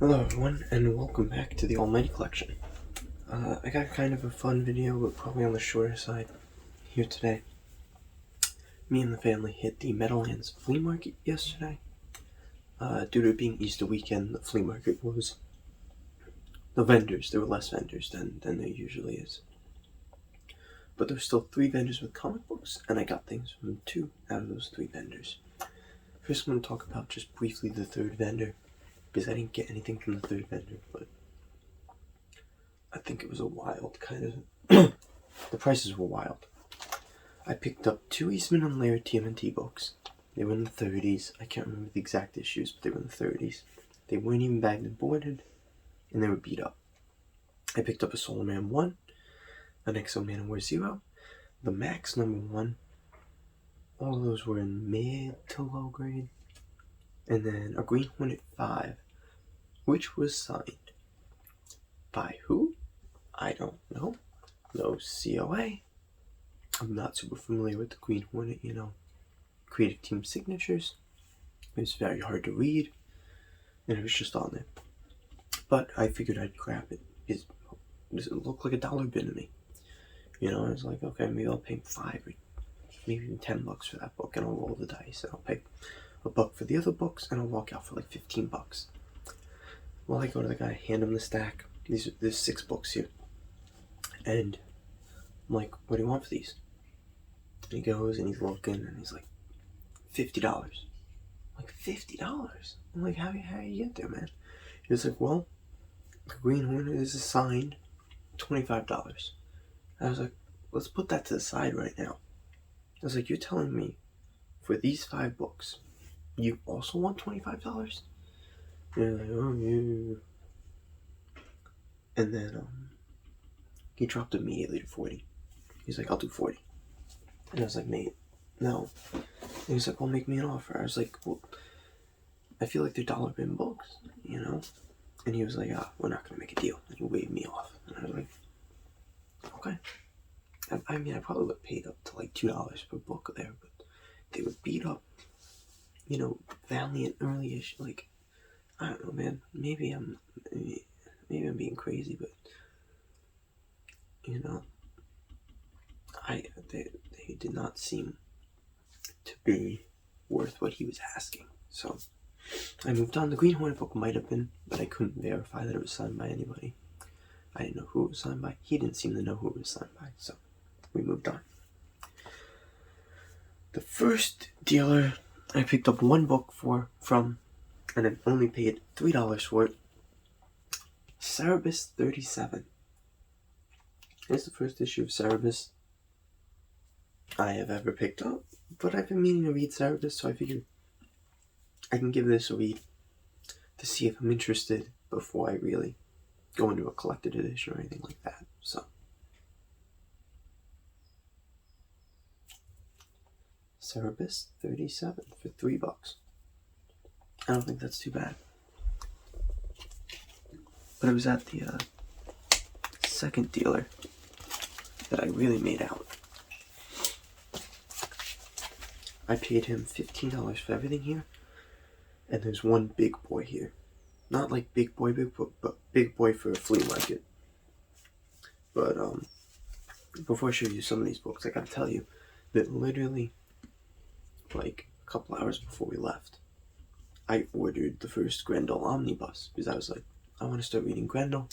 Hello everyone, and welcome back to the Almighty Collection. I got kind of a fun video, but probably on the shorter side here today. Me and the family hit the Meadowlands Flea Market yesterday. Due to it being Easter weekend, the flea market was... there were less vendors than there usually is. But there were still 3 vendors with comic books, and I got things from 2 out of those 3 vendors. First I'm going to talk about just briefly the 3rd vendor, because I didn't get anything from the 3rd vendor, but I think it was a wild kind of... the prices were wild. I picked up 2 Eastman and Laird TMNT books. They were in the 30s. I can't remember the exact issues, but they were in the 30s. They weren't even bagged and boarded, and they were beat up. I picked up a Solar Man 1, an Exo Man War 0, the Max number 1. All of those were in mid to low grade. And then a Green Hornet 5, which was signed by who? I don't know. No COA. I'm not super familiar with the Green Hornet, creative team signatures. It was very hard to read, and it was just on there. But I figured I'd grab it. It looked like a dollar bin to me. I was like, okay, maybe I'll pay $5 or maybe even $10 for that book, and I'll roll the dice, and I'll pay $1 for the other books, and I'll walk out for like $15. Well, I go to the guy, hand him the stack. There's 6 books here. And I'm like, what do you want for these? And he goes and he's looking and he's like, $50. I'm like, $50? I'm like, how you get there, man? He was like, well, the Green Hornet is assigned $25. I was like, let's put that to the side right now. I was like, you're telling me for these 5 books, you also want $25? And like, oh yeah. And then he dropped immediately to 40. He's like, I'll do 40. And I was like, mate, no. And he was like, well, make me an offer. I was like, well, I feel like they're dollar bin books, And he was like, we're not gonna make a deal. And he waved me off. And I was like, okay. I mean, I probably would have paid up to like $2 per book there, but they would beat up, Valiant early-ish, like, I don't know, man. Maybe I'm being crazy, but they did not seem to be worth what he was asking. So I moved on. The Green Hornet book might have been, but I couldn't verify that it was signed by anybody. I didn't know who it was signed by. He didn't seem to know who it was signed by, so we moved on. The first dealer I picked up 1 book from, and I only paid $3 for it. Cerebus 37. It's the first issue of Cerebus I have ever picked up, but I've been meaning to read Cerebus, so I figured I can give this a read to see if I'm interested before I really go into a collected edition or anything like that. So Cerebus 37 for $3. I don't think that's too bad. But it was at the second dealer that I really made out. I paid him $15 for everything here, and there's 1 big boy here. Not like big boy, but big boy for a flea market. But before I show you some of these books, I gotta tell you that literally, like a couple hours before we left, I ordered the first Grendel omnibus, because I was like, I want to start reading Grendel.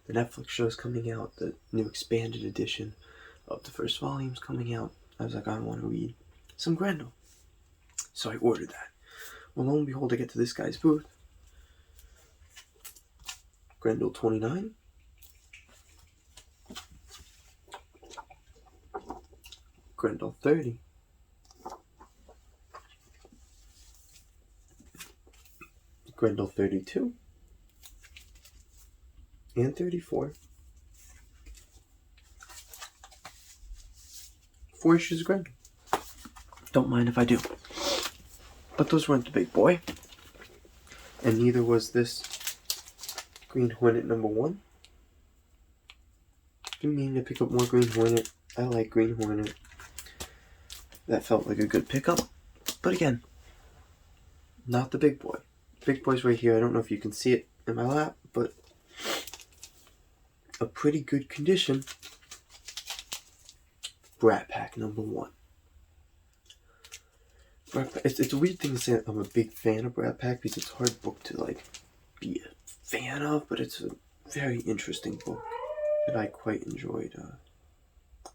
The Netflix show's coming out, the new expanded edition of the first volume's coming out. I was like, I want to read some Grendel. So I ordered that. Well, lo and behold, I get to this guy's booth. Grendel 29. Grendel 30. Grendel 32. And 34. 4 issues of Grendel. Don't mind if I do. But those weren't the big boy. And neither was this Green Hornet number 1. Didn't mean to pick up more Green Hornet. I like Green Hornet. That felt like a good pickup. But again, not the big boy. big boys right here. I don't know if you can see it in my lap, but a pretty good condition. Brat Pack number 1. It's a weird thing to say that I'm a big fan of Brat Pack because it's a hard book to like be a fan of, but it's a very interesting book that I quite enjoyed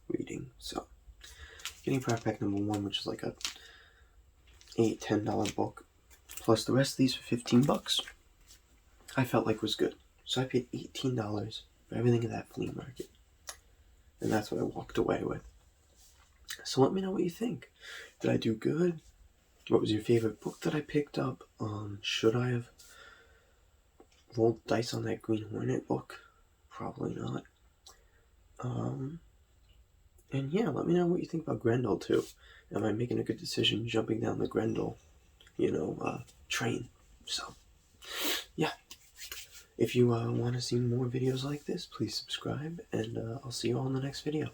reading. So, getting Brat Pack number 1, which is like a $8-10 book, plus the rest of these for $15, I felt like was good. So I paid $18 for everything in that flea market, and that's what I walked away with. So let me know what you think. Did I do good? What was your favorite book that I picked up? Should I have rolled dice on that Green Hornet book? Probably not. And yeah, let me know what you think about Grendel too. Am I making a good decision jumping down the Grendel, train? So, yeah. If you want to see more videos like this, please subscribe, and I'll see you all in the next video.